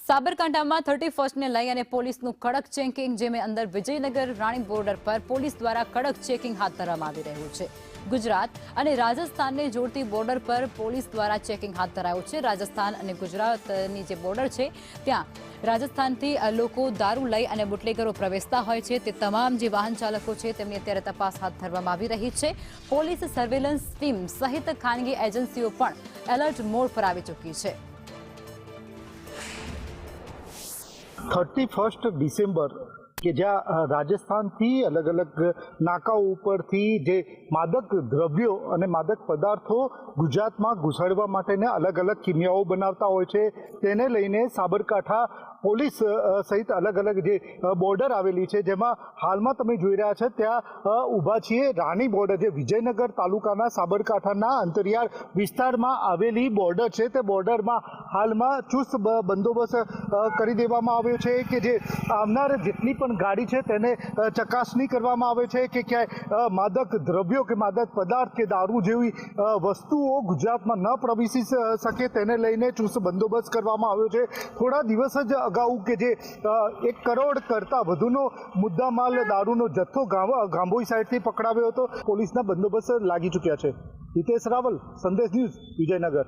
સાબરકાંઠામાં 31ને લઈ અને પોલીસનું કડક ચેકિંગ, જેમાં અંદર વિજયનગર રાણી બોર્ડર પર પોલીસ દ્વારા કડક ચેકિંગ હાથ ધરવામાં આવી રહ્યું છે। ગુજરાત અને રાજસ્થાનને જોડતી બોર્ડર પર પોલીસ દ્વારા ચેકિંગ હાથ ધરાયું છે। રાજસ્થાન અને ગુજરાતની જે બોર્ડર છે ત્યાં રાજસ્થાનથી લોકો દારૂ લઈ અને બુટલેગરો પ્રવેશતા હોય છે, તે તમામ જે વાહન ચાલકો છે તેમની અત્યારે તપાસ હાથ ધરવામાં આવી રહી છે। પોલીસ સર્વેલન્સ ટીમ સહિત ખાનગી એજન્સીઓ પણ એલર્ટ મોડ પર આવી ચૂકી છે। 31 ડિસેમ્બર કે જ્યાં રાજસ્થાનથી અલગ અલગ નાકાઓ ઉપરથી જે માદક દ્રવ્યો અને માદક પદાર્થો ગુજરાતમાં ઘુસાડવા માટેના અલગ અલગ કિમિયાઓ બનાવતા હોય છે, તેને લઈને સાબરકાંઠા પોલીસ સહિત અલગ અલગ જે બોર્ડર આવેલી છે, જેમાં હાલમાં તમે જોઈ રહ્યા છો ત્યાં ઊભા છીએ રાણી બોર્ડર, જે વિજયનગર તાલુકાના સાબરકાંઠાના અંતરિયાળ વિસ્તારમાં આવેલી બોર્ડર છે। તે બોર્ડરમાં હાલમાં ચુસ્ત બંદોબસ્ત કરી દેવામાં આવ્યો છે કે જે આવનાર જેટલી પણ ગાડી છે તેને ચકાસણી કરવામાં આવે છે કે ક્યાંય માદક દ્રવ્યો કે માદક પદાર્થ કે દારૂ જેવી વસ્તુઓ ગુજરાતમાં ન પ્રવેશી શકે, તેને લઈને ચુસ્ત બંદોબસ્ત કરવામાં આવ્યો છે। થોડા દિવસ જ અગાઉ કે જે 1 કરોડ કરતાં વધુનો મુદ્દામાલ દારૂનો જથ્થો ગાંભોઈ સાઈડથી પકડાવ્યો હતો। પોલીસના બંદોબસ્ત લાગી ચૂક્યા છે। હિતેશ રાવલ, સંદેશ ન્યૂઝ, વિજયનગર।